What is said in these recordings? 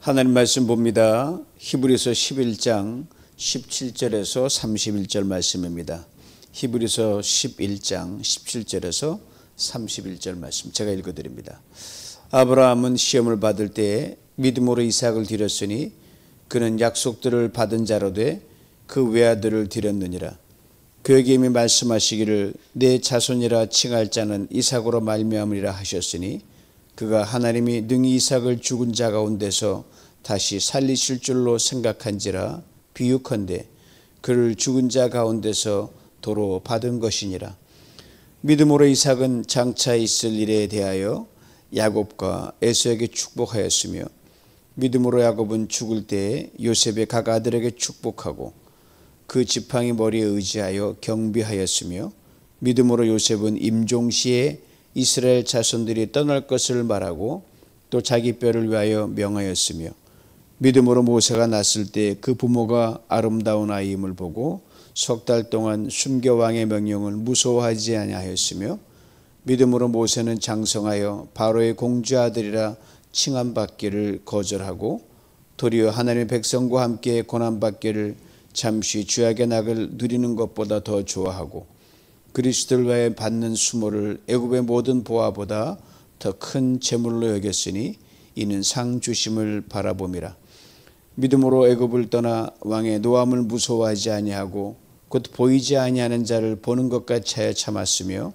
하나님 말씀 봅니다. 히브리서 11장 17절에서 31절 말씀입니다. 히브리서 11장 17절에서 31절 말씀 제가 읽어드립니다. 아브라함은 시험을 받을 때에 믿음으로 이삭을 드렸으니 그는 약속들을 받은 자로 돼 그 외아들을 드렸느니라. 그에게 이미 말씀하시기를 내 자손이라 칭할 자는 이삭으로 말미암으리라 하셨으니 그가 하나님이 능히 이삭을 죽은 자 가운데서 다시 살리실 줄로 생각한지라 비유컨대 그를 죽은 자 가운데서 도로 받은 것이니라. 믿음으로 이삭은 장차 있을 일에 대하여 야곱과 에서에게 축복하였으며 믿음으로 야곱은 죽을 때에 요셉의 각 아들에게 축복하고 그 지팡이 머리에 의지하여 경비하였으며 믿음으로 요셉은 임종시에 이스라엘 자손들이 떠날 것을 말하고 또 자기 뼈를 위하여 명하였으며 믿음으로 모세가 났을 때 그 부모가 아름다운 아이임을 보고 석 달 동안 숨겨 왕의 명령을 무서워하지 아니하였으며 믿음으로 모세는 장성하여 바로의 공주 아들이라 칭함받기를 거절하고 도리어 하나님의 백성과 함께 고난받기를 잠시 죄악의 낙을 누리는 것보다 더 좋아하고 그리스도를 위하여 받는 수모를 애굽의 모든 보화보다 더 큰 재물로 여겼으니 이는 상 주심을 바라봄이라. 믿음으로 애굽을 떠나 왕의 노함을 무서워하지 아니하고 곧 보이지 아니하는 자를 보는 것 같이 하여 참았으며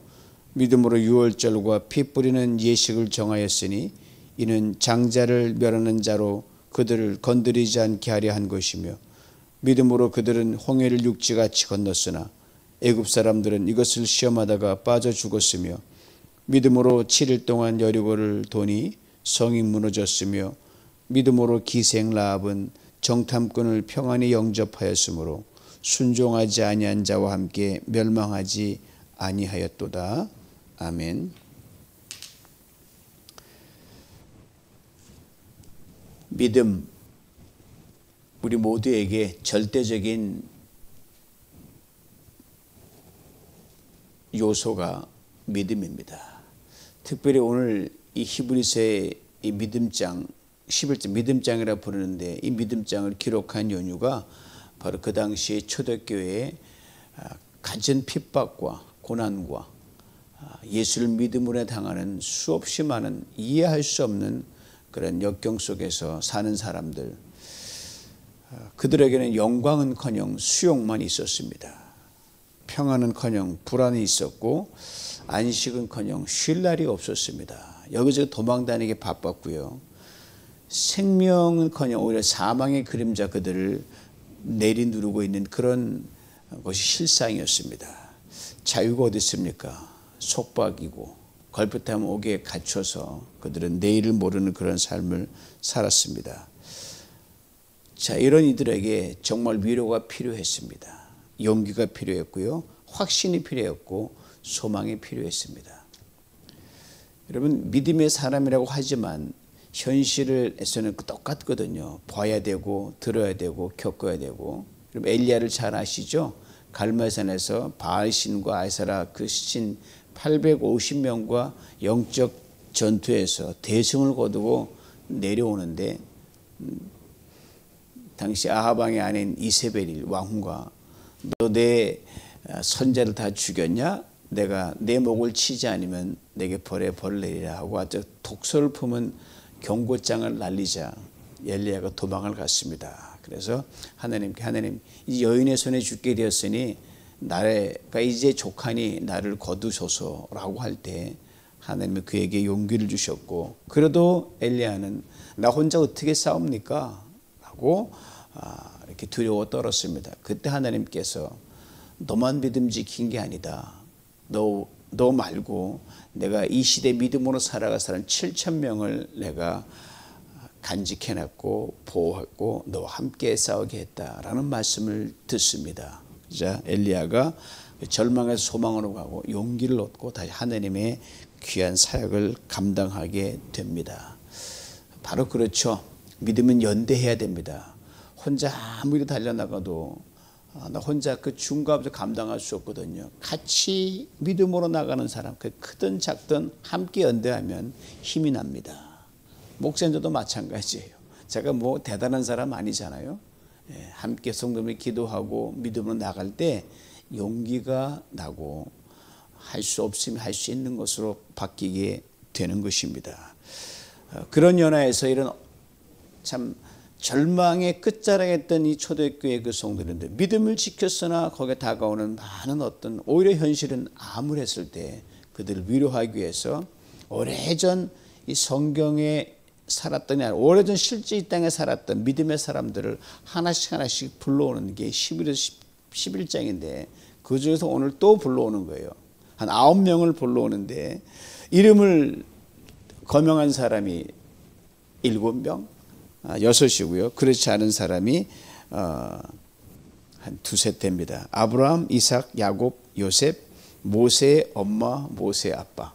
믿음으로 유월절과 피 뿌리는 예식을 정하였으니 이는 장자를 멸하는 자로 그들을 건드리지 않게 하려 한 것이며 믿음으로 그들은 홍해를 육지같이 건넜으나 애굽 사람들은 이것을 시험하다가 빠져 죽었으며 믿음으로 7일 동안 여리고를 도니 성이 무너졌으며 믿음으로 기생 라합은 정탐꾼을 평안히 영접하였으므로 순종하지 아니한 자와 함께 멸망하지 아니하였도다. 아멘. 믿음, 우리 모두에게 절대적인 요소가 믿음입니다. 특별히 오늘 이 히브리서의 이 믿음장 11장 믿음장이라 부르는데 이 믿음장을 기록한 연유가 바로 그 당시 초대교회에 갖은 핍박과 고난과 예수를 믿음으로 당하는 수없이 많은 이해할 수 없는 그런 역경 속에서 사는 사람들, 그들에게는 영광은커녕 수욕만 있었습니다. 평안은커녕 불안이 있었고 안식은커녕 쉴 날이 없었습니다. 여기저기 도망다니기 바빴고요. 생명은커녕 오히려 사망의 그림자 그들을 내리누르고 있는 그런 것이 실상이었습니다. 자유가 어디 있습니까? 속박이고 걸핏하면 옥에 갇혀서 그들은 내일을 모르는 그런 삶을 살았습니다. 자, 이런 이들에게 정말 위로가 필요했습니다. 용기가 필요했고요. 확신이 필요했고 소망이 필요했습니다. 여러분, 믿음의 사람이라고 하지만 현실에서는 똑같거든요. 봐야 되고 들어야 되고 겪어야 되고. 여러분, 엘리야를 잘 아시죠? 갈멜산에서 바알신과 아세라 그 신 850명과 영적 전투에서 대승을 거두고 내려오는데 당시 아하방의 아내인 이세벨이 왕후가 너 내 선자를 다 죽였냐? 내가 내 목을 치지 않으면 내게 벌에 벌을 내리라 하고 아주 독소를 품은 경고장을 날리자 엘리야가 도망을 갔습니다. 그래서 하나님께 하나님 이 여인의 손에 죽게 되었으니 나가 이제 족하니 나를 거두소서라고 할 때 하나님이 그에게 용기를 주셨고 그래도 엘리야는 나 혼자 어떻게 싸웁니까? 라고 이렇게 두려워 떨었습니다. 그때 하나님께서 너만 믿음 지킨 게 아니다. 너 말고 내가 이 시대 믿음으로 살아갈 사람 7,000명을 내가 간직해놨고 보호했고 너와 함께 싸우게 했다라는 말씀을 듣습니다. 자, 엘리야가 절망에서 소망으로 가고 용기를 얻고 다시 하나님의 귀한 사역을 감당하게 됩니다. 바로 그렇죠. 믿음은 연대해야 됩니다. 혼자 아무리 달려나가도 나 혼자 그 중감을 감당할 수 없거든요. 같이 믿음으로 나가는 사람, 그 크든 작든 함께 연대하면 힘이 납니다. 목사님들도 마찬가지예요. 제가 뭐 대단한 사람 아니잖아요. 함께 성도들이 기도하고 믿음으로 나갈 때 용기가 나고 할 수 없으면 할 수 있는 것으로 바뀌게 되는 것입니다. 그런 연화에서 이런 참 절망의 끝자락에 있던 이 초대교회 그 성도들인데 믿음을 지켰으나 거기에 다가오는 많은 어떤 오히려 현실은 암울했을 때 그들을 위로하기 위해서 오래전 이 성경에 살았던, 오래전 실제 이 땅에 살았던 믿음의 사람들을 하나씩 불러오는 게 11장인데 그 중에서 오늘 또 불러오는 거예요. 한 9명을 불러오는데 이름을 거명한 사람이 7명, 6이고요. 그렇지 않은 사람이 한 두세 됩니다. 아브라함, 이삭, 야곱, 요셉, 모세의 엄마, 모세의 아빠,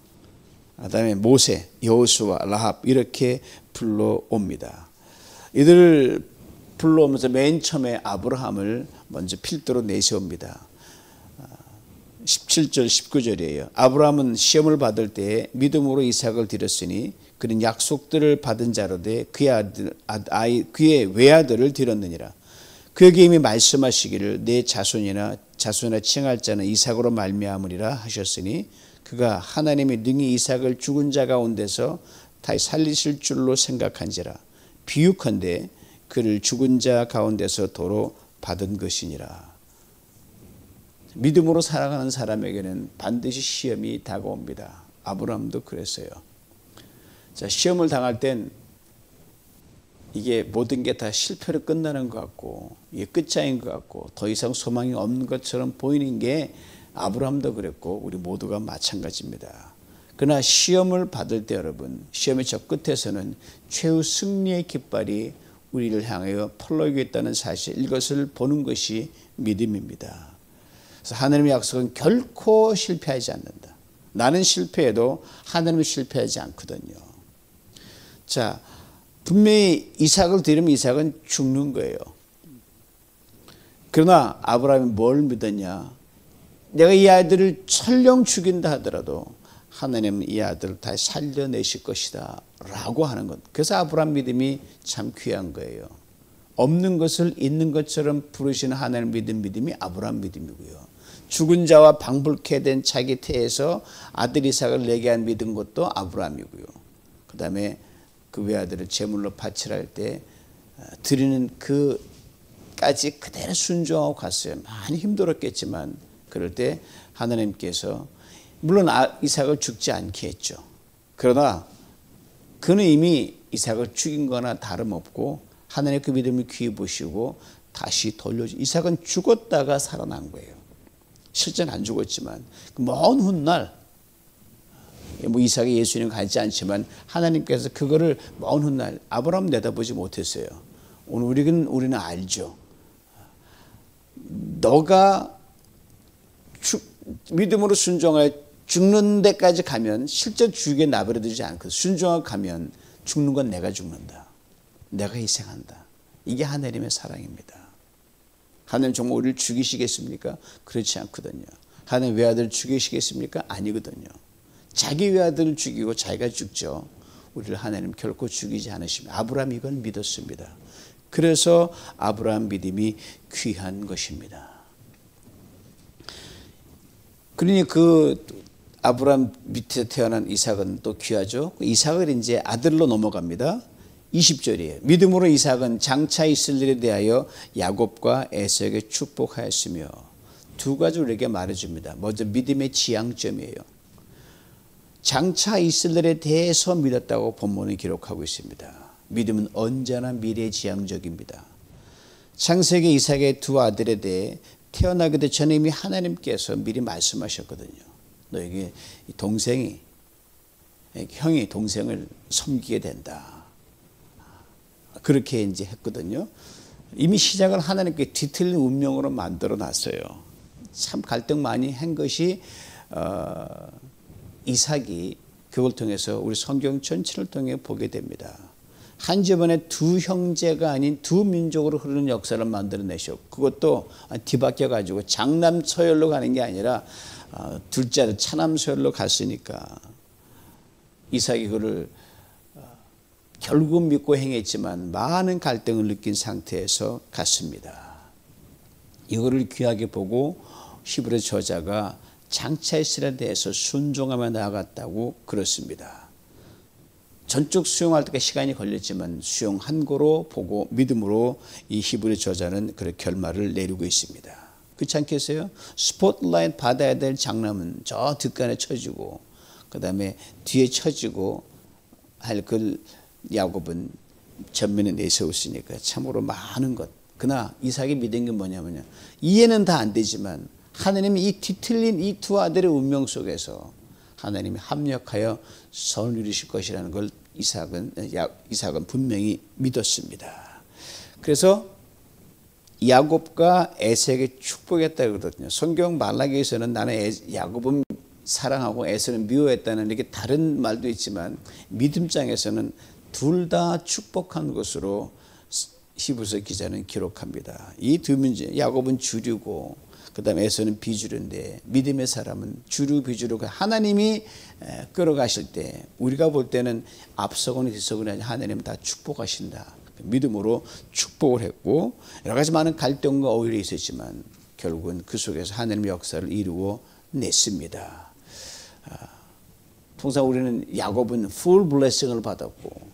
그다음에 모세, 여호수아, 라합 이렇게 불러옵니다. 이들을 불러오면서 맨 처음에 아브라함을 먼저 필두로 내세웁니다. 17절 19절이에요. 아브라함은 시험을 받을 때에 믿음으로 이삭을 드렸으니 그는 약속들을 받은 자로 돼 그의 외아들을 드렸느니라. 그에게 이미 말씀하시기를 내 자손이나 칭할 자는 이삭으로 말미암으리라 하셨으니 그가 하나님이 능히 이삭을 죽은 자 가운데서 다시 살리실 줄로 생각한지라. 비유컨대 그를 죽은 자 가운데서 도로 받은 것이니라. 믿음으로 살아가는 사람에게는 반드시 시험이 다가옵니다. 아브라함도 그랬어요. 자, 시험을 당할 땐 이게 모든 게 다 실패로 끝나는 것 같고 이게 끝장인 것 같고 더 이상 소망이 없는 것처럼 보이는 게 아브라함도 그랬고 우리 모두가 마찬가지입니다. 그러나 시험을 받을 때 여러분, 시험의 저 끝에서는 최후 승리의 깃발이 우리를 향하여 펄럭이고 있다는 사실, 이것을 보는 것이 믿음입니다. 그래서 하나님의 약속은 결코 실패하지 않는다. 나는 실패해도 하나님은 실패하지 않거든요. 자, 분명히 이삭을 드리면 이삭은 죽는 거예요. 그러나 아브라함이 뭘 믿었냐? 내가 이 아들을 설령 죽인다 하더라도 하나님은 이 아들을 다시 살려내실 것이다 라고 하는 것. 그래서 아브라함 믿음이 참 귀한 거예요. 없는 것을 있는 것처럼 부르시는 하나님 믿음이 아브라함 믿음이고요. 죽은 자와 방불케 된 자기 태에서 아들 이삭을 내게 한 믿은 것도 아브라함이고요. 그 다음에 그 외아들을 제물로 바치라 할 때 드리는 그까지 그대로 순종하고 갔어요. 많이 힘들었겠지만 그럴 때 하나님께서 물론 이삭을 죽지 않게 했죠. 그러나 그는 이미 이삭을 죽인 거나 다름없고 하나님의 그 믿음을 귀히 보시고 다시 돌려주. 이삭은 죽었다가 살아난 거예요. 실제는 안 죽었지만 먼 훗날 뭐 이삭이 예수님 가지 않지만 하나님께서 그거를 먼 훗날 아브라함 내다보지 못했어요. 오늘 우리는 알죠. 너가 믿음으로 순종하여 죽는 데까지 가면 실제 죽게 나버려두지 않고 순종하고 가면 죽는 건 내가 죽는다. 내가 희생한다. 이게 하나님의 사랑입니다. 하나님 정말 우리를 죽이시겠습니까? 그렇지 않거든요. 하나님 외아들을 죽이시겠습니까? 아니거든요. 자기 외아들을 죽이고 자기가 죽죠. 우리를 하나님 결코 죽이지 않으십니다. 아브라함이 이걸 믿었습니다. 그래서 아브라함 믿음이 귀한 것입니다. 그러니 그 아브라함 밑에 태어난 이삭은 또 귀하죠. 이삭을 이제 아들로 넘어갑니다. 20절이에요. 믿음으로 이삭은 장차 있을 일에 대하여 야곱과 에서에게 축복하였으며, 두 가지 우리에게 말해줍니다. 먼저 믿음의 지향점이에요. 장차 있을 일에 대해서 믿었다고 본문이 기록하고 있습니다. 믿음은 언제나 미래지향적입니다. 창세기 이삭의 두 아들에 대해 태어나기도 전에 이미 하나님께서 미리 말씀하셨거든요. 너에게 형이 동생을 섬기게 된다. 그렇게 이제 했거든요. 이미 시작을 하나님께 뒤틀린 운명으로 만들어 놨어요. 참 갈등 많이 한 것이 이삭이 그걸 통해서 우리 성경 전체를 통해 보게 됩니다. 한 집안에 두 형제가 아닌 두 민족으로 흐르는 역사를 만들어내셨고, 그것도 뒤바뀌어 가지고 장남 서열로 가는 게 아니라 둘째 아들 차남 서열로 갔으니까 이삭이 그를 결국 믿고 행했지만 많은 갈등을 느낀 상태에서 갔습니다. 이거를 귀하게 보고 히브리 저자가 장차 이스라엘에 대해서 순종하며 나아갔다고 그렇습니다. 전적 수용할 때까지 시간이 걸렸지만 수용한 거로 보고 믿음으로 이 히브리 저자는 그런 결말을 내리고 있습니다. 그렇지 않겠어요? 스포트라이트 받아야 될 장남은 저 뒷간에 쳐지고 그 다음에 뒤에 쳐지고 할 그 야곱은 전면에 내세웠으니까 참으로 많은 것. 그러나 이삭이 믿은 게 뭐냐면요, 이해는 다 안 되지만 하나님이 이 뒤틀린 이 두 아들의 운명 속에서 하나님이 합력하여 선을 이루실 것이라는 걸 이삭은 분명히 믿었습니다. 그래서 야곱과 에서에게 축복했다고 그러거든요. 성경 말라기에서는 나는 야곱은 사랑하고 에서는 미워했다는 이렇게 다른 말도 있지만 믿음장에서는 둘 다 축복한 것으로 히브리서 기자는 기록합니다. 이 두 문제, 야곱은 주류고 그 다음에 에서는 비주류인데 믿음의 사람은 주류 비주류 하나님이 끌어가실 때 우리가 볼 때는 앞서거나 뒤서거나 하나님은 다 축복하신다. 믿음으로 축복을 했고 여러 가지 많은 갈등과 오해가 있었지만 결국은 그 속에서 하나님의 역사를 이루어 냈습니다. 통상 우리는 야곱은 full blessing을 받았고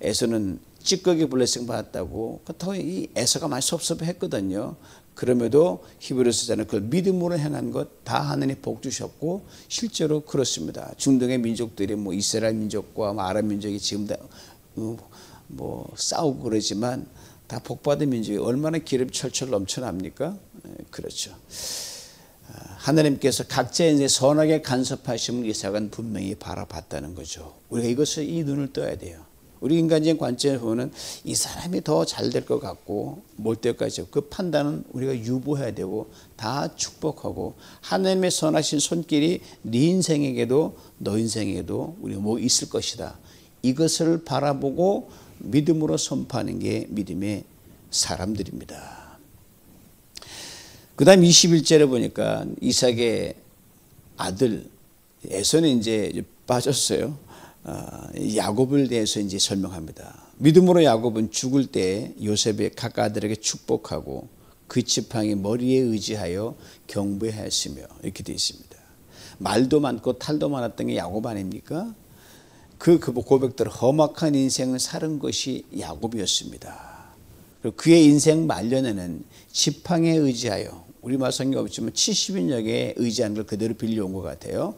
에서는 찌꺼기 블레싱 받았다고 그렇다고 이 에서가 많이 섭섭했거든요. 그럼에도 히브리서자는 그걸 믿음으로 행한 것 다 하나님 복 주셨고 실제로 그렇습니다. 중동의 민족들이 뭐 이스라엘 민족과 아랍 민족이 지금 다 뭐 싸우고 그러지만 다 복받은 민족이 얼마나 기름 철철 넘쳐납니까? 그렇죠. 하나님께서 각자의 인생에 선하게 간섭하심을 이삭은 분명히 바라봤다는 거죠. 우리가 이것을 이 눈을 떠야 돼요. 우리 인간적인 관점에서 보면 이 사람이 더 잘 될 것 같고 뭘 때까지 그 판단은 우리가 유보해야 되고 다 축복하고 하나님의 선하신 손길이 네 인생에게도 너 인생에게도 우리가 뭐 있을 것이다. 이것을 바라보고 믿음으로 선포하는 게 믿음의 사람들입니다. 그 다음 21절에 보니까 이삭의 아들 에서는 이제 빠졌어요. 야곱을 대해서 이제 설명합니다. 믿음으로 야곱은 죽을 때 요셉의 각 아들에게 축복하고 그 지팡이 머리에 의지하여 경배하였으며 이렇게 되어 있습니다. 말도 많고 탈도 많았던 게 야곱 아닙니까? 그 고백대로 험악한 인생을 살은 것이 야곱이었습니다. 그리고 그의 인생 말년에는 지팡이에 의지하여 우리말 성경 없지만 70인역에 의지하는 걸 그대로 빌려온 것 같아요.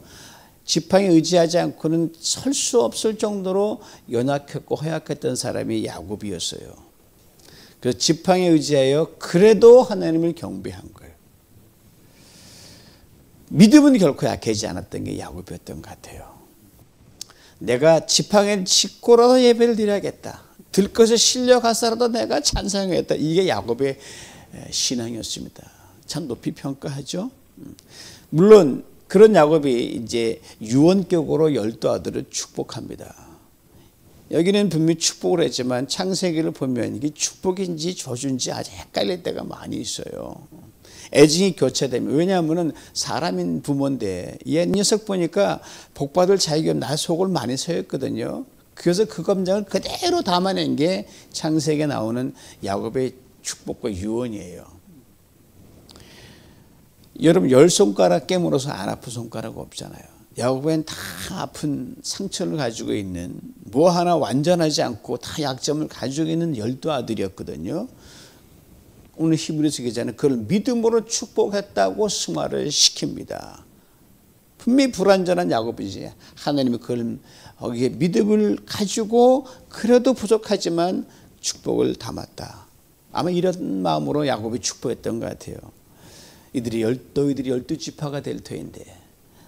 지팡이에 의지하지 않고는 설 수 없을 정도로 연약했고 허약했던 사람이 야곱이었어요. 그래서 지팡이에 의지하여 그래도 하나님을 경배한 거예요. 믿음은 결코 약해지지 않았던 게 야곱이었던 것 같아요. 내가 지팡이를 짚고라도 예배를 드려야겠다. 들것에 실려가서라도 내가 찬양하겠다. 이게 야곱의 신앙이었습니다. 참 높이 평가하죠. 물론 그런 야곱이 이제 유언격으로 12 아들을 축복합니다. 여기는 분명히 축복을 했지만 창세기를 보면 이게 축복인지 저주인지 아주 헷갈릴 때가 많이 있어요. 애증이 교차되면, 왜냐하면 사람인 부모인데 이 녀석 보니까 복받을 자기가 나 속을 많이 서였거든요. 그래서 그 감정을 그대로 담아낸 게 창세기에 나오는 야곱의 축복과 유언이에요. 여러분 10손가락 깨물어서 안 아픈 손가락 없잖아요. 야곱은 다 아픈 상처를 가지고 있는, 뭐 하나 완전하지 않고 다 약점을 가지고 있는 12 아들이었거든요. 오늘 히브리서 기자는 그걸 믿음으로 축복했다고 승화를 시킵니다. 분명히 불완전한 야곱이지 하나님이 그걸 거기에 믿음을 가지고 그래도 부족하지만 축복을 담았다. 아마 이런 마음으로 야곱이 축복했던 것 같아요. 너희들이 12지파가 될 터인데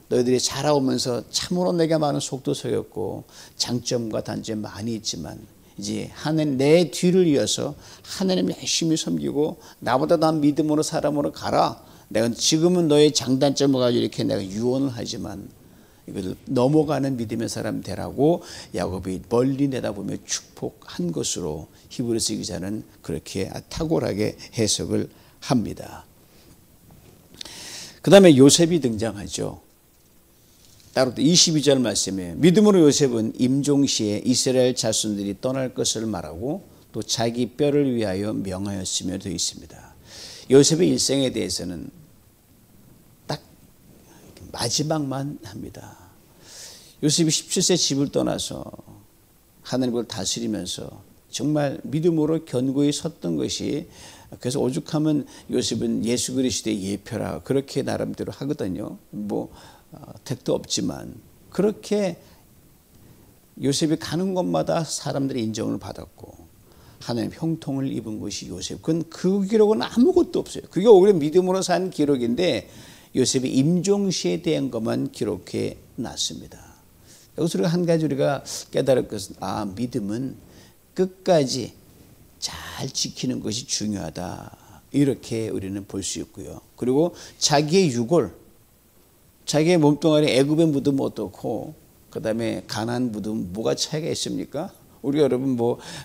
너희들이 자라오면서 참으로 내가 많은 속도서였고 장점과 단점이 많이 있지만 이제 하나님 내 뒤를 이어서 하나님 열심히 섬기고 나보다 더 믿음으로 사람으로 가라. 내가 지금은 너의 장단점을 가지고 이렇게 내가 유언을 하지만 이것을 넘어가는 믿음의 사람 되라고 야곱이 멀리 내다보며 축복한 것으로 히브리서 기자는 그렇게 탁월하게 해석을 합니다. 그 다음에 요셉이 등장하죠. 따로 또 22절 말씀이에요. 믿음으로 요셉은 임종시에 이스라엘 자손들이 떠날 것을 말하고 또 자기 뼈를 위하여 명하였으며 되어 있습니다. 요셉의 일생에 대해서는 딱 마지막만 합니다. 요셉이 17세 집을 떠나서 하나님을 다스리면서 정말 믿음으로 견고히 섰던 것이, 그래서 오죽하면 요셉은 예수 그리스도의 예표라 그렇게 나름대로 하거든요. 택도 없지만 그렇게 요셉이 가는 곳마다 사람들의 인정을 받았고 하나님 형통을 입은 것이 요셉. 그 기록은 아무것도 없어요. 그게 오히려 믿음으로 산 기록인데 요셉이 임종시에 대한 것만 기록해 놨습니다. 여기서 우리가 한 가지 우리가 깨달을 것은, 믿음은 끝까지 잘 지키는 것이 중요하다, 이렇게 우리는 볼 수 있고요. 그리고 자기의 유골, 자기의 몸뚱아리 애굽에 묻으면 어떻고 그 다음에 가나안 묻으면 뭐가 차이가 있습니까? 우리가 여러분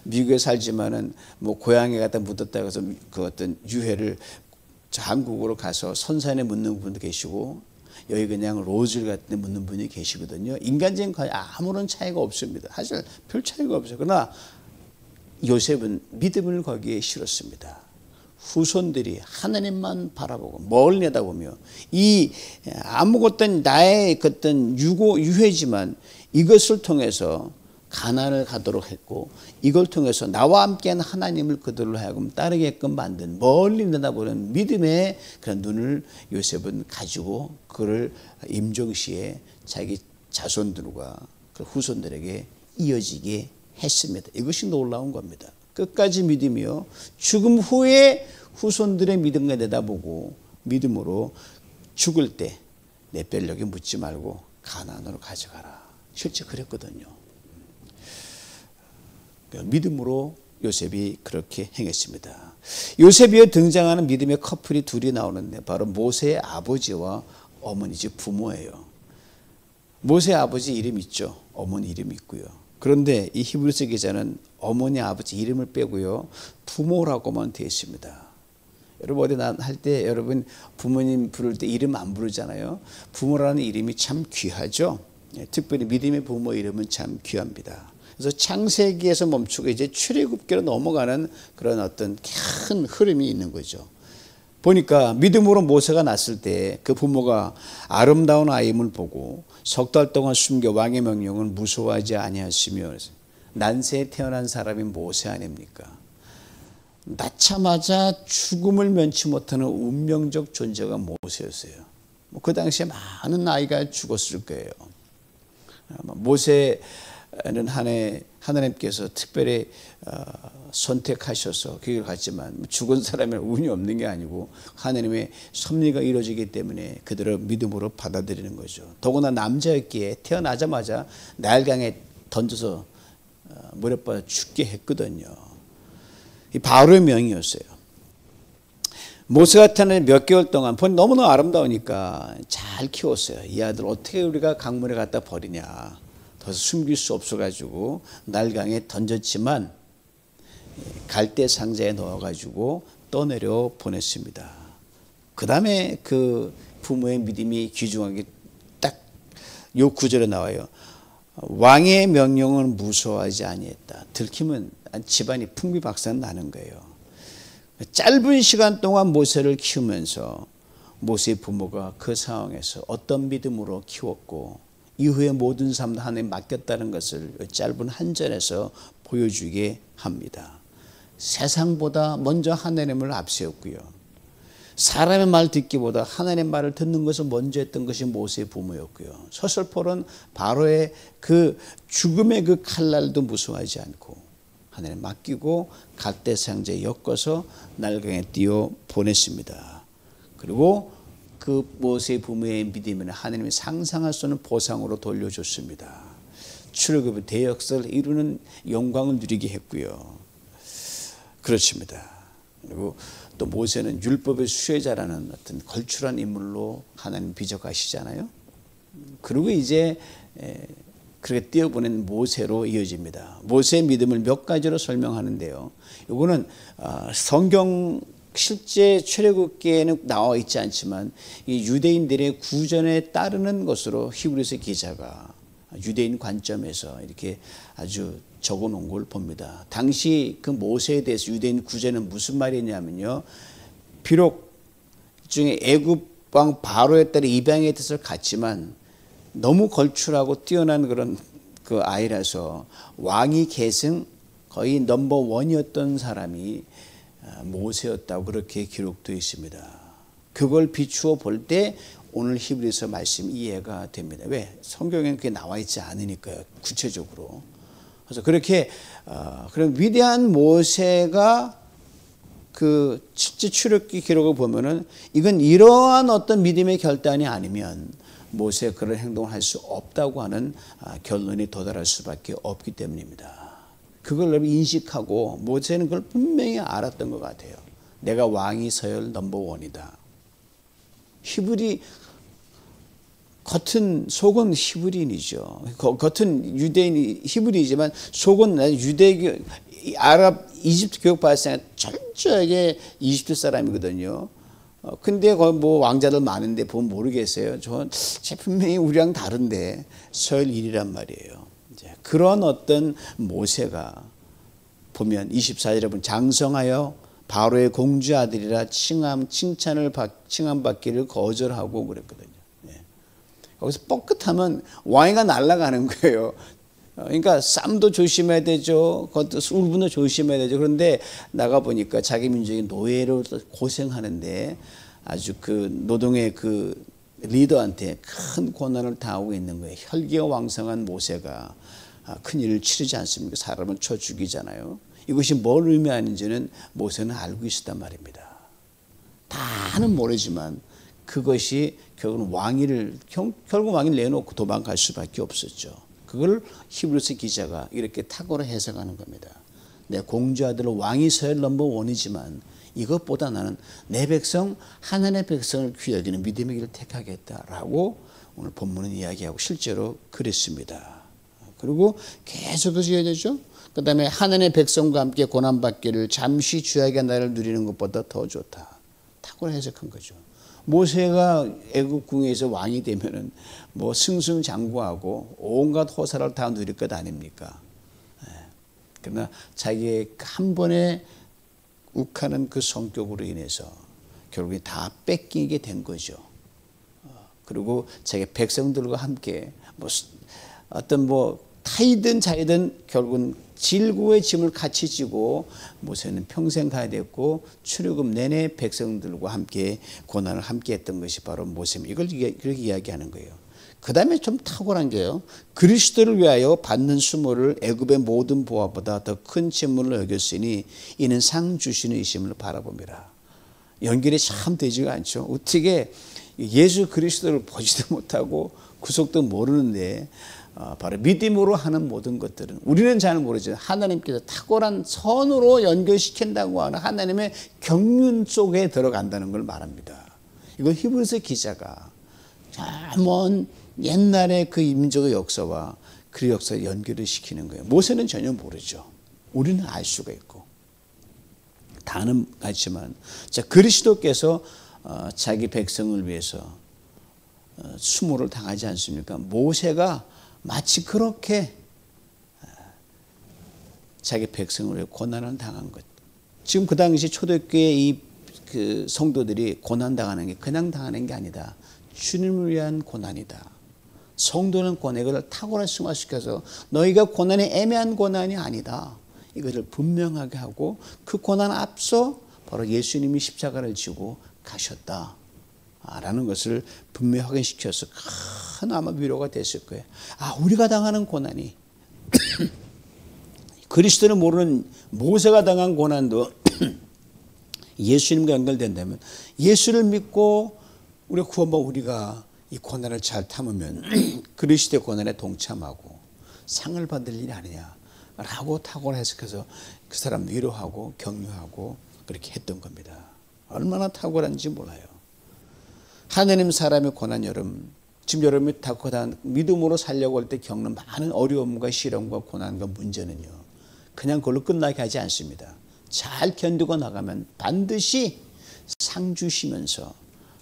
미국에 살지만은 고향에 갖다 묻었다 해서 그 어떤 유해를 한국으로 가서 선산에 묻는 분도 계시고 여기 그냥 로즈를 같은 데 묻는 분이 계시거든요. 인간적인 관계 아무런 차이가 없습니다. 사실 별 차이가 없어요. 그러나 요셉은 믿음을 거기에 실었습니다. 후손들이 하나님만 바라보고 멀리 내다보며 이 아무것도 나의 어떤 유해지만 이것을 통해서 가나안을 가도록 했고, 이걸 통해서 나와 함께한 하나님을 그들로 하여금 따르게끔 만든 멀리 내다보는 믿음의 그런 눈을 요셉은 가지고 그를 임종시에 자기 자손들과 그 후손들에게 이어지게 했습니다. 이것이 놀라운 겁니다. 끝까지 믿음이요, 죽음 후에 후손들의 믿음과 내다보고 믿음으로 죽을 때 내 뼈를 여기 묻지 말고 가나안으로 가져가라. 실제 그랬거든요. 믿음으로 요셉이 그렇게 행했습니다. 요셉이에 등장하는 믿음의 커플이 둘이 나오는데 바로 모세의 아버지와 어머니, 즉 부모예요. 모세의 아버지 이름 있죠. 어머니 이름 있고요. 그런데 이 히브리서 기자는 어머니 아버지 이름을 빼고요, 부모라고만 되어 있습니다. 여러분 어디 할 때 여러분 부모님 부를 때 이름 안 부르잖아요. 부모라는 이름이 참 귀하죠. 특별히 믿음의 부모 이름은 참 귀합니다. 그래서 창세기에서 멈추고 이제 출애굽기로 넘어가는 그런 어떤 큰 흐름이 있는 거죠. 보니까 믿음으로 모세가 났을 때 그 부모가 아름다운 아임을 보고 석 달 동안 숨겨 왕의 명령을 무서워하지 아니하시며, 난세에 태어난 사람이 모세 아닙니까? 낳자마자 죽음을 면치 못하는 운명적 존재가 모세였어요. 그 당시에 많은 아이가 죽었을 거예요. 모세는 하나님께서 특별히 선택하셔서 그 길을 갔지만 죽은 사람이 운이 없는 게 아니고 하나님의 섭리가 이루어지기 때문에 그들을 믿음으로 받아들이는 거죠. 더구나 남자였기에 태어나자마자 나일강에 던져서 물에 빠져 죽게 했거든요. 이 바로의 명이었어요. 모세가 태어난 몇 개월 동안 너무나 아름다우니까 잘 키웠어요. 이 아들 어떻게 우리가 강물에 갖다 버리냐, 더 숨길 수 없어가지고 나일강에 던졌지만 갈대 상자에 넣어가지고 떠내려 보냈습니다. 그 다음에 그 부모의 믿음이 귀중하게 딱 요 구절에 나와요. 왕의 명령을 무서워하지 아니했다. 들키면 집안이 풍비박산 나는 거예요. 짧은 시간 동안 모세를 키우면서 모세의 부모가 그 상황에서 어떤 믿음으로 키웠고 이후에 모든 삶을 하나님에 맡겼다는 것을 짧은 한 절에서 보여주게 합니다. 세상보다 먼저 하나님을 앞세웠고요, 사람의 말 듣기보다 하나님의 말을 듣는 것을 먼저 했던 것이 모세의 부모였고요, 서슬폴은 바로의 그 죽음의 그 칼날도 무서워하지 않고 하나님 맡기고 갈대 상자에 엮어서 나일강에 띄워 보냈습니다. 그리고 그 모세의 부모의 믿음은 하나님이 상상할 수 없는 보상으로 돌려줬습니다. 출애굽의 대역사를 이루는 영광을 누리게 했고요. 그렇습니다. 그리고 또 모세는 율법의 수혜자라는 어떤 걸출한 인물로 하나님 비적하시잖아요. 그리고 이제 그렇게 띄어보낸 모세로 이어집니다. 모세의 믿음을 몇 가지로 설명하는데요. 이거는 성경 실제 출애굽기에는 나와 있지 않지만 이 유대인들의 구전에 따르는 것으로 히브리서 기자가 유대인 관점에서 이렇게 아주 적어 놓은 걸 봅니다. 당시 그 모세에 대해서 유대인 구전은 무슨 말이냐면요. 비록 중에 애굽 왕 바로에 따라 입양의 뜻을 갖지만 너무 걸출하고 뛰어난 그런 그 아이라서 왕위 계승 거의 넘버 원이었던 사람이 모세였다고 그렇게 기록되어 있습니다. 그걸 비추어 볼 때 오늘 히브리서 말씀 이해가 됩니다. 왜? 성경에는 그게 나와 있지 않으니까요. 구체적으로. 그래서 그렇게 그런 위대한 모세가 그 실제 출애굽기 기록을 보면은 이건 이러한 어떤 믿음의 결단이 아니면 모세가 그런 행동을 할 수 없다고 하는 결론이 도달할 수밖에 없기 때문입니다. 그걸 인식하고 모세는 그걸 분명히 알았던 것 같아요. 내가 왕이 서열 넘버 원이다. 히브리 겉은 속은 히브리인이죠. 겉은 유대인이 히브리이지만 속은 유대교 아랍 이집트 교육 발생한 철저하게 이집트 사람이거든요. 근데 거기 뭐 왕자들 많은데 보면 모르겠어요. 제 분명히 우리랑 다른데 서열 1이란 말이에요. 이제 그런 어떤 모세가 보면 24절에 보면 장성하여 바로의 공주 아들이라 칭함받기를 거절하고 그랬거든요. 거기서 뻐끗하면 왕위가 날아가는 거예요. 그러니까 쌈도 조심해야 되죠. 울분도 조심해야 되죠. 그런데 나가 보니까 자기 민족이 노예로 고생하는데 아주 그 노동의 그 리더한테 큰 고난을 당하고 있는 거예요. 혈기가 왕성한 모세가 큰 일을 치르지 않습니까? 사람을 쳐 죽이잖아요. 이것이 뭘 의미하는지는 모세는 알고 있었단 말입니다. 다는 모르지만 그것이 결국 왕위를 내놓고 도망갈 수밖에 없었죠. 그걸 히브리서 기자가 이렇게 탁월히 해석하는 겁니다. 내 공주 아들은 왕이 서열 넘버 원이지만 이것보다 나는 내 백성 하나님의 백성을 귀히 여기는 믿음의 길을 택하겠다라고 오늘 본문은 이야기하고 실제로 그랬습니다. 그리고 계속해서 이어지죠. 그 다음에 하나님의 백성과 함께 고난받기를 잠시 주야의 나라를 누리는 것보다 더 좋다. 탁월히 해석한 거죠. 모세가 애굽 궁에서 왕이 되면은 뭐 승승장구하고 온갖 호사를 다 누릴 것 아닙니까? 그러나 자기의 한 번에 욱하는 그 성격으로 인해서 결국에 다 뺏기게 된 거죠. 그리고 자기 백성들과 함께 어떤 타이든 자이든 결국은 질고의 짐을 같이 지고 모세는 평생 가야 됐고 출애굽 내내 백성들과 함께 고난을 함께 했던 것이 바로 모세입니다. 이걸 그렇게 이야기하는 거예요. 그 다음에 좀 탁월한 게요. 그리스도를 위하여 받는 수모를 애굽의 모든 보화보다 더 큰 짐물로 여겼으니 이는 상 주시는 이심을 바라봅니다. 연결이 참 되지가 않죠. 어떻게 예수 그리스도를 보지도 못하고 구속도 모르는데 바로 믿음으로 하는 모든 것들은 우리는 잘 모르지만 하나님께서 탁월한 선으로 연결시킨다고 하는 하나님의 경륜 속에 들어간다는 걸 말합니다. 이건 히브리서 기자가 먼 옛날의 그 민족의 역사와 그 역사를 연결을 시키는 거예요. 모세는 전혀 모르죠. 우리는 알 수가 있고 다는 같지만 그리스도께서 자기 백성을 위해서 수모를 당하지 않습니까? 모세가 마치 그렇게 자기 백성을 위해 고난을 당한 것. 지금 그 당시 초대교회 그 성도들이 고난 당하는 게 그냥 당하는 게 아니다. 주님을 위한 고난이다. 성도는 이걸 탁월하게 승화시켜서 너희가 고난이 애매한 고난이 아니다. 이것을 분명하게 하고 그 고난 앞서 바로 예수님이 십자가를 지고 가셨다. 라는 것을 분명히 확인시켜서 큰 아마 위로가 됐을 거예요. 우리가 당하는 고난이 그리스도를 모르는 모세가 당한 고난도 예수님과 연결된다면 예수를 믿고 우리가 구원받고 우리가 이 고난을 잘 참으면 그리스도의 고난에 동참하고 상을 받을 일이 아니냐라고 탁월히 해석해서 그 사람 위로하고 격려하고 그렇게 했던 겁니다. 얼마나 탁월한지 몰라요. 하느님 사람의 고난 지금 여러분이 탁월한 믿음으로 살려고 할 때 겪는 많은 어려움과 시련과 고난과 문제는요. 그냥 그걸로 끝나게 하지 않습니다. 잘 견디고 나가면 반드시 상 주시면서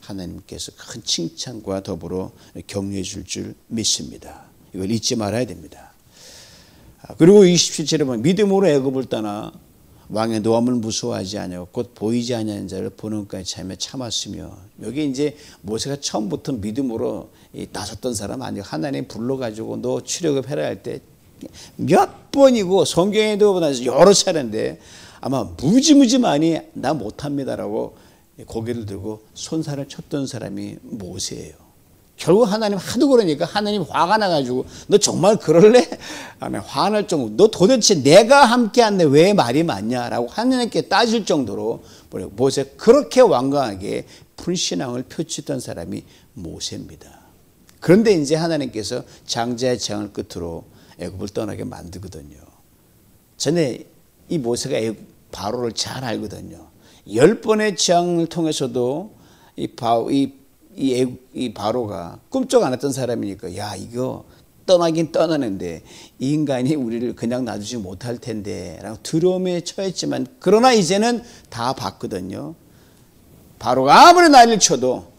하나님께서 큰 칭찬과 더불어 격려해 줄 믿습니다. 이걸 잊지 말아야 됩니다. 그리고 27절에 보면 믿음으로 애굽을 떠나 왕의 노함을 무서워하지 아니하고 곧 보이지 아니하는 자를 보는 것까지 참았으며, 여기 이제 모세가 처음부터 믿음으로 나섰던 사람 아니고 하나님 불러가지고 너 출애굽해라 할 때 몇 번이고 성경에도 여러 차례인데 아마 무지무지 많이 나 못합니다라고 고개를 들고 손살을 쳤던 사람이 모세예요. 결국 하나님 하도 그러니까 하나님 화가 나가지고 너 정말 그럴래? 화날 정도. 너 도대체 내가 함께한데 왜 말이 많냐라고 하나님께 따질 정도로 모세 그렇게 완강하게 불신앙을 표치했던 사람이 모세입니다. 그런데 이제 하나님께서 장자의 재앙을 끝으로 애굽을 떠나게 만들거든요. 전에 이 모세가 바로를 잘 알거든요. 10번의 재앙을 통해서도 이 바로가 꿈쩍 안 했던 사람이니까 야 이거 떠나긴 떠나는데 이 인간이 우리를 그냥 놔두지 못할 텐데 라고 두려움에 처했지만, 그러나 이제는 다 봤거든요. 바로가 아무리 난리를 쳐도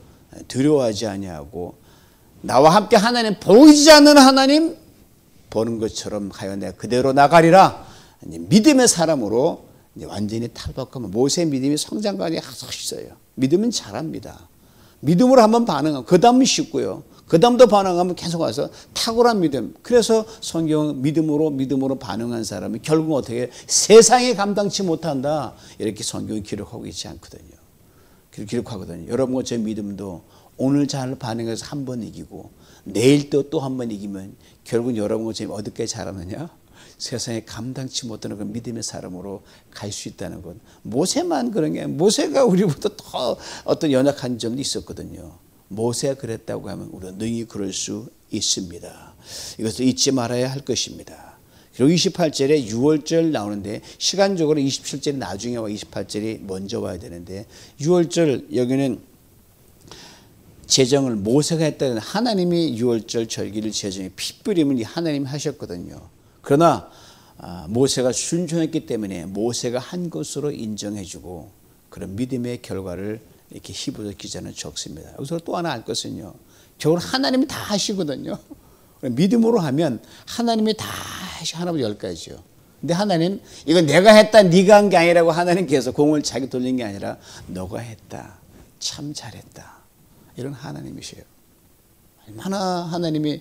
두려워하지 아니하고 나와 함께 하나님, 보이지 않는 하나님 보는 것처럼 하여 내가 그대로 나가리라. 믿음의 사람으로 완전히 탈바꿈하면 모세의 믿음이 성장관이 하속 있어요. 믿음은 잘합니다. 믿음으로 한번 반응하면 그 다음은 쉽고요. 그 다음도 반응하면 계속 와서 탁월한 믿음. 그래서 성경은 믿음으로 반응한 사람이 결국은 어떻게 세상에 감당치 못한다 이렇게 성경이 기록하고 있지 않거든요. 기록하거든요. 여러분과 제 믿음도 오늘 잘 반응해서 한 번 이기고 내일 또 한 번 이기면 결국은 여러분과 제 어디까지 자라느냐? 세상에 감당치 못하는 그 믿음의 사람으로 갈 수 있다는 것. 모세만 그런 게, 모세가 우리보다 더 어떤 연약한 점도 있었거든요. 모세가 그랬다고 하면 우리가 능히 그럴 수 있습니다. 이것을 잊지 말아야 할 것입니다. 그리고 28절에 6월절 나오는데 시간적으로 27절이 나중에 와 28절이 먼저 와야 되는데 6월절 여기는 제정을 모세가 했다는, 하나님이 6월절 절기를 제정해 피 뿌림을 하나님이 하셨거든요. 그러나 모세가 순종했기 때문에 모세가 한 것으로 인정해주고 그런 믿음의 결과를 이렇게 히브리 기자는 적습니다. 여기서 또 하나 알 것은요, 결국 하나님이 다 하시거든요. 믿음으로 하면 하나님이 다 하나보다 10가지죠. 근데 하나님 이거 내가 했다 네가 한 게 아니라고 하나님께서 공을 자기 돌린 게 아니라 너가 했다 참 잘했다 이런 하나님이세요. 얼마나 하나님이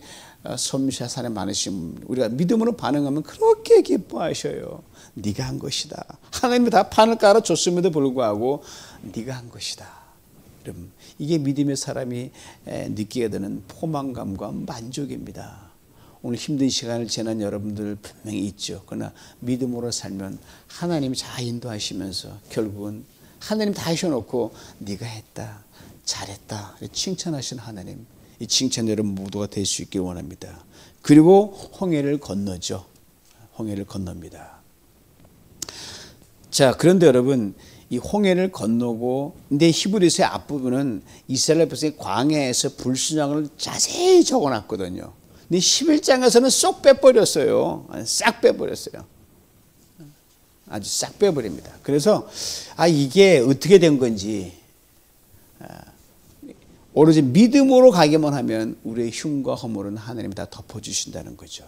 섬시한 사람 많으시면 우리가 믿음으로 반응하면 그렇게 기뻐하셔요. 네가 한 것이다. 하나님이 다 판을 깔아줬음에도 불구하고 네가 한 것이다. 여러분, 이게 믿음의 사람이 느끼게 되는 포만감과 만족입니다. 오늘 힘든 시간을 지난 여러분들 분명히 있죠. 그러나 믿음으로 살면 하나님이 잘 인도하시면서 결국은 하나님 다 하셔놓고 네가 했다 잘했다 칭찬하신 하나님, 이 칭찬 여러분 모두가 될 수 있길 원합니다. 그리고 홍해를 건너죠. 홍해를 건넙니다. 자, 그런데 여러분 이 홍해를 건너고, 근데 히브리서의 앞부분은 이스라엘 백성이 광야에서 불순종을 자세히 적어놨거든요. 근데 11장에서는 쏙 빼버렸어요. 싹 빼버렸어요. 아주 싹 빼버립니다. 그래서 이게 어떻게 된 건지, 오로지 믿음으로 가기만 하면 우리의 흉과 허물은 하나님이 다 덮어주신다는 거죠.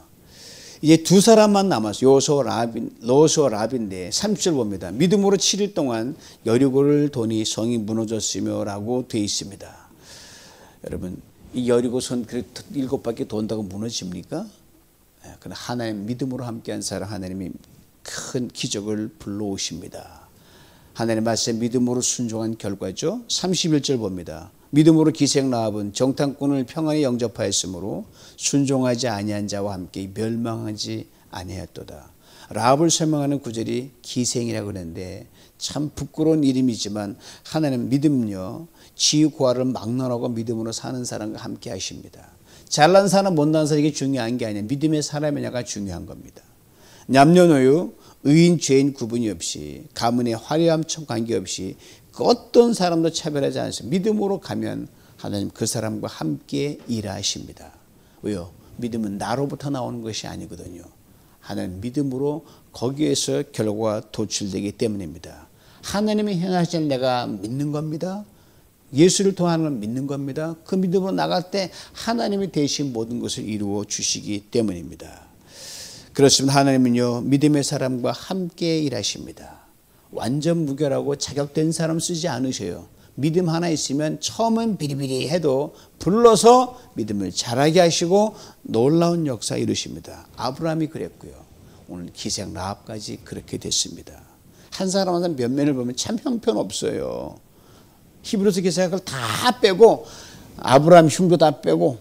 이제 두 사람만 남았어요. 여호수아 랍인데 30절 봅니다. 믿음으로 7일 동안 여리고를 도니 성이 무너졌으며 라고 되어 있습니다. 여러분, 이 여리고선 7바퀴 돈다고 무너집니까? 그러나 하나님 믿음으로 함께한 사람 하나님이 큰 기적을 불러오십니다. 하나님 말씀 믿음으로 순종한 결과죠. 31절 봅니다. 믿음으로 기생 라합은 정탐꾼을 평안히 영접하였으므로 순종하지 아니한 자와 함께 멸망하지 아니하였도다. 라합을 설명하는 구절이 기생이라고 그러는데 참 부끄러운 이름이지만 하나님 믿음요, 지구과를 막론하고 믿음으로 사는 사람과 함께 하십니다. 잘난 사람 못난 사람 이게 중요한 게 아니에요. 믿음의 사람이냐가 중요한 겁니다. 남녀노소 의인 죄인 구분이 없이 가문의 화려함 관계없이 그 어떤 사람도 차별하지 않습니다. 믿음으로 가면 하나님 그 사람과 함께 일하십니다. 왜요? 믿음은 나로부터 나오는 것이 아니거든요. 하나님 믿음으로 거기에서 결과가 도출되기 때문입니다. 하나님이 행하실 내가 믿는 겁니다. 예수를 통하는 걸 믿는 겁니다. 그 믿음으로 나갈 때 하나님이 대신 모든 것을 이루어 주시기 때문입니다. 그렇습니다. 하나님은요, 믿음의 사람과 함께 일하십니다. 완전 무결하고 자격된 사람 쓰지 않으셔요. 믿음 하나 있으면 처음은 비리비리 해도 불러서 믿음을 자라게 하시고 놀라운 역사 이루십니다. 아브라함이 그랬고요. 오늘 기생 라합까지 그렇게 됐습니다. 한 사람마다 면면을 보면 참 형편없어요. 히브리서 기사를 다 빼고 아브라함 흉도 다 빼고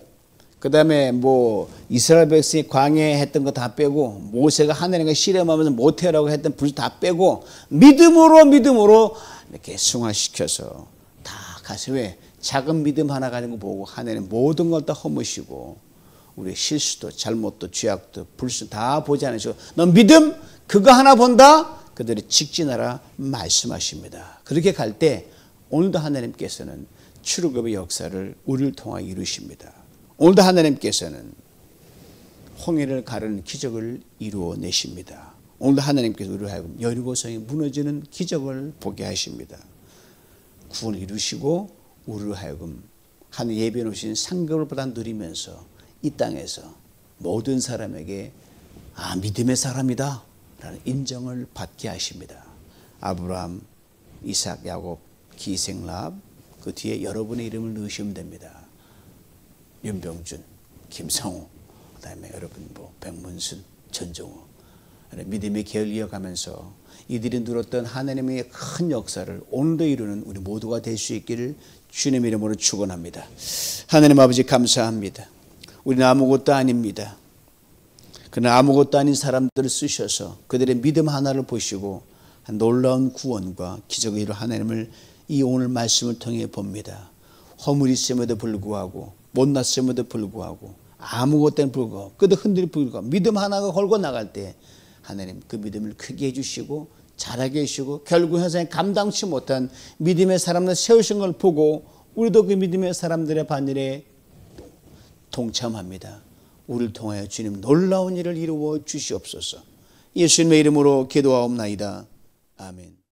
그 다음에 뭐 이스라엘 백성이 광야에 했던 거 다 빼고 모세가 하나님과 씨름하면서 못해라고 했던 불 다 빼고 믿음으로 이렇게 승화시켜서 다 가서 왜 작은 믿음 하나 가지고 보고 하나님 모든 걸 다 허무시고 우리의 실수도 잘못도 죄악도 불수 다 보지 않으시고 넌 믿음 그거 하나 본다 그들이 직진하라 말씀하십니다. 그렇게 갈 때 오늘도 하나님께서는 출애굽의 역사를 우리를 통하여 이루십니다. 오늘도 하나님께서는 홍해를 가르는 기적을 이루어내십니다. 오늘도 하나님께서 우리를 하여금 여리고성이 무너지는 기적을 보게 하십니다. 구원을 이루시고 우리를 하여금 하늘 예비해 놓으신 상급을 보다 누리면서 이 땅에서 모든 사람에게 믿음의 사람이다 라는 인정을 받게 하십니다. 아브라함, 이삭, 야곱, 기생 라합 그 뒤에 여러분의 이름을 넣으시면 됩니다. 윤병준, 김성우, 그다음에 여러분 백문순, 전종우 믿음의 계를 이어가면서 이들이 누렸던 하나님의 큰 역사를 오늘도 이루는 우리 모두가 될 수 있기를 주님 이름으로 축원합니다. 하나님 아버지 감사합니다. 우리는 아무것도 아닙니다. 그러나 아무것도 아닌 사람들을 쓰셔서 그들의 믿음 하나를 보시고 놀라운 구원과 기적을 이룬 하나님을 이 오늘 말씀을 통해 봅니다. 허물이 있음에도 불구하고 못났음에도 불구하고 아무것도 불구하고 그도 흔들리 불구하고 믿음 하나가 걸고 나갈 때 하나님 그 믿음을 크게 해주시고 잘하게 해주시고 결국 현장에 감당치 못한 믿음의 사람들 세우신 걸 보고 우리도 그 믿음의 사람들의 반일에 동참합니다. 우리를 통하여 주님 놀라운 일을 이루어 주시옵소서. 예수님의 이름으로 기도하옵나이다. 아멘.